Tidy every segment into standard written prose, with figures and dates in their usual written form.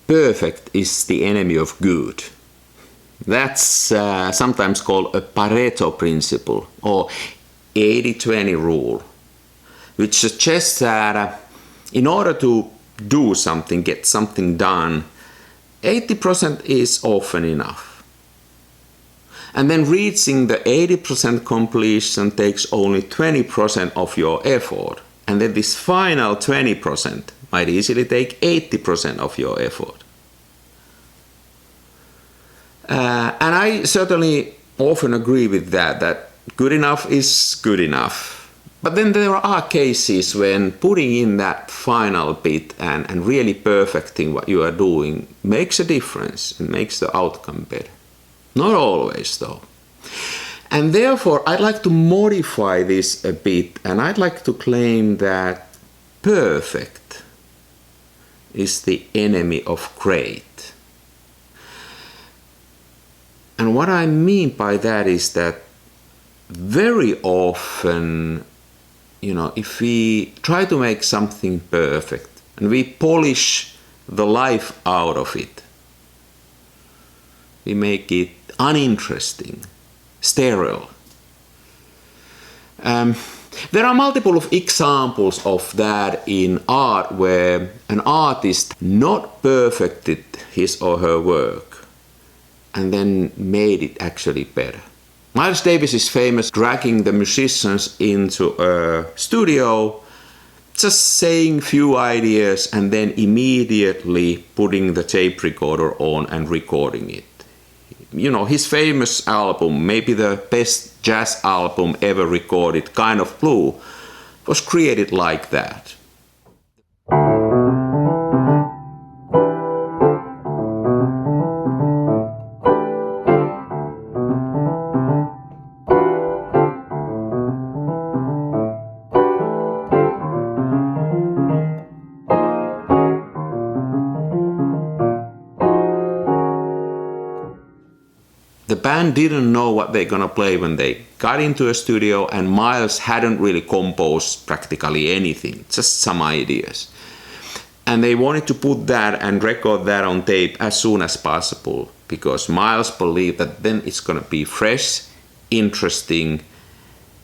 perfect is the enemy of good. That's sometimes called a Pareto principle or 80-20 rule, which suggests that in order to do something, get something done, 80% is often enough. And then reaching the 80% completion takes only 20% of your effort. And then this final 20% might easily take 80% of your effort. And I certainly often agree with that good enough is good enough. But then there are cases when putting in that final bit and really perfecting what you are doing makes a difference and makes the outcome better. Not always though. And therefore I'd like to modify this a bit, and I'd like to claim that perfect is the enemy of great. And what I mean by that is that very often, if we try to make something perfect and we polish the life out of it, we make it uninteresting, sterile. There are multiple examples of that in art where an artist not perfected his or her work and then made it actually better. Miles Davis is famous dragging the musicians into a studio, just saying few ideas and then immediately putting the tape recorder on and recording it. His famous album, maybe the best jazz album ever recorded, Kind of Blue, was created like that. The band didn't know what they're gonna play when they got into a studio, and Miles hadn't really composed practically anything, just some ideas. And they wanted to put that and record that on tape as soon as possible, because Miles believed that then it's gonna be fresh, interesting,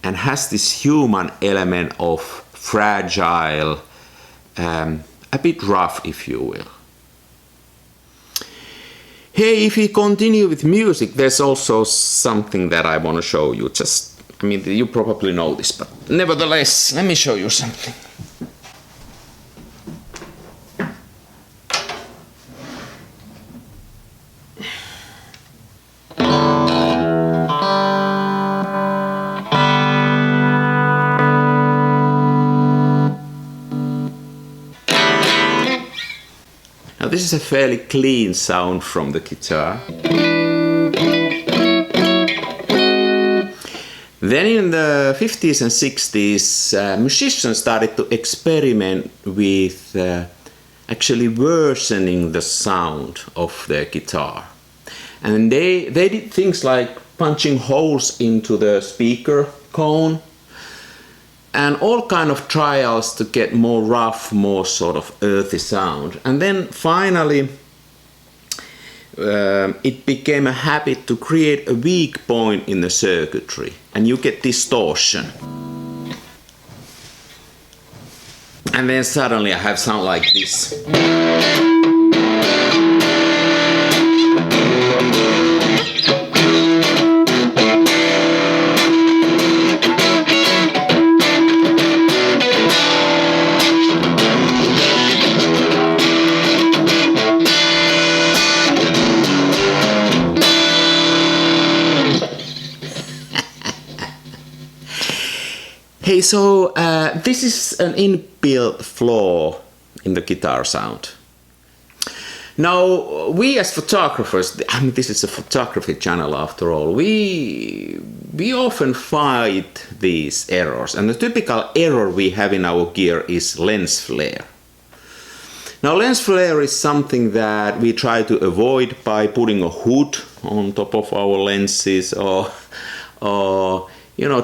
and has this human element of fragile, a bit rough, if you will. Hey, if we continue with music, there's also something that I want to show you. You probably know this, but nevertheless, let me show you something. Now this is a fairly clean sound from the guitar. Then in the 50s and 60s, musicians started to experiment with actually versioning the sound of their guitar. And they did things like punching holes into the speaker cone and all kind of trials to get more rough, more sort of earthy sound. And then finally it became a habit to create a weak point in the circuitry, and you get distortion. And then suddenly I have sound like this. Hey, so this is an inbuilt flaw in the guitar sound. Now, we as photographers, this is a photography channel after all, we often find these errors, and the typical error we have in our gear is lens flare. Now, lens flare is something that we try to avoid by putting a hood on top of our lenses, or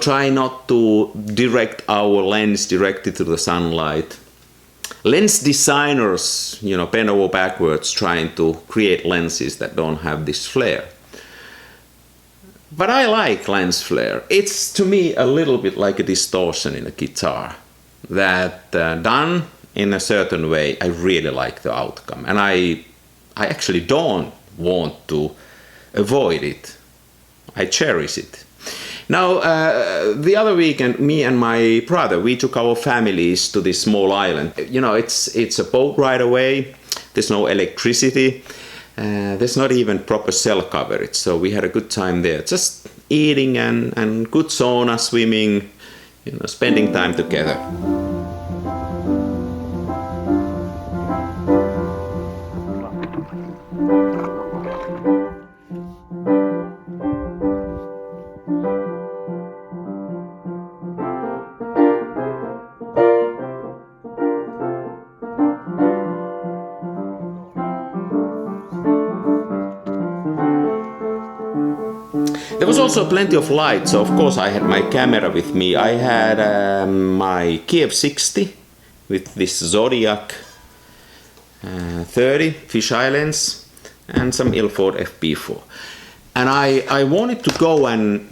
try not to direct our lens directly to the sunlight. lens designers, bend over backwards trying to create lenses that don't have this flare. But I like lens flare. It's to me a little bit like a distortion in a guitar that done in a certain way, I really like the outcome. And I actually don't want to avoid it. I cherish it. Now, the other weekend, me and my brother, we took our families to this small island. It's a boat ride away. There's no electricity. There's not even proper cell coverage. So we had a good time there. Just eating and good sauna, swimming, spending time together. There was also plenty of light, so of course I had my camera with me. I had my Kiev 60 with this Zodiac 30 fisheye lens and some Ilford FP4. And I wanted to go and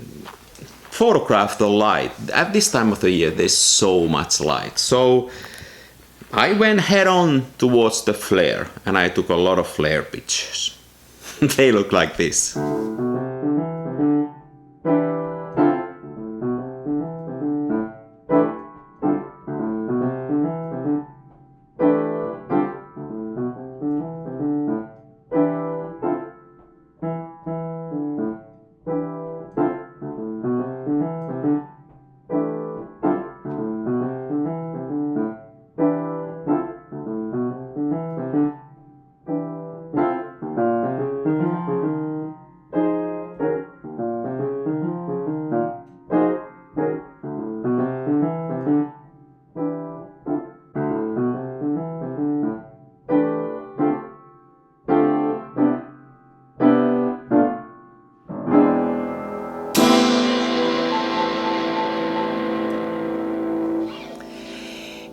photograph the light. At this time of the year there's so much light. So I went head on towards the flare and I took a lot of flare pictures. They look like this.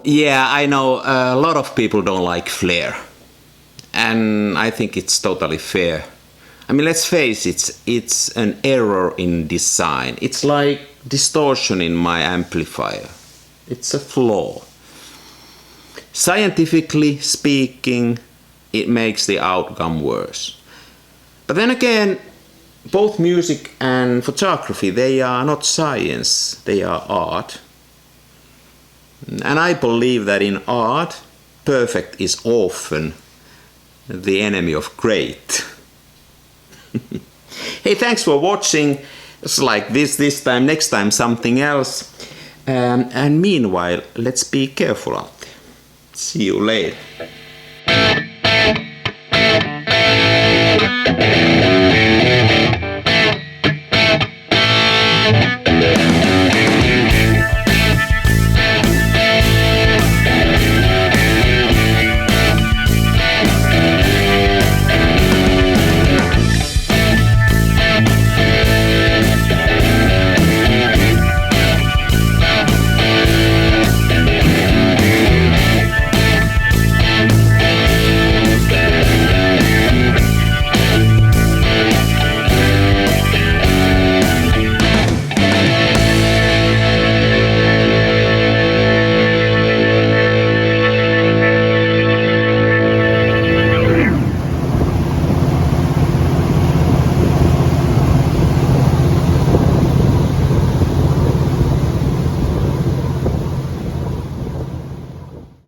Yeah, I know a lot of people don't like flare. And I think it's totally fair. I mean, let's face it, it's an error in design. It's like distortion in my amplifier. It's a flaw. Scientifically speaking, it makes the outcome worse. But then again, both music and photography, they are not science, they are art. And I believe that in art, perfect is often the enemy of great. Hey, thanks for watching. It's like this time, next time something else. And meanwhile, let's be careful out there. See you later.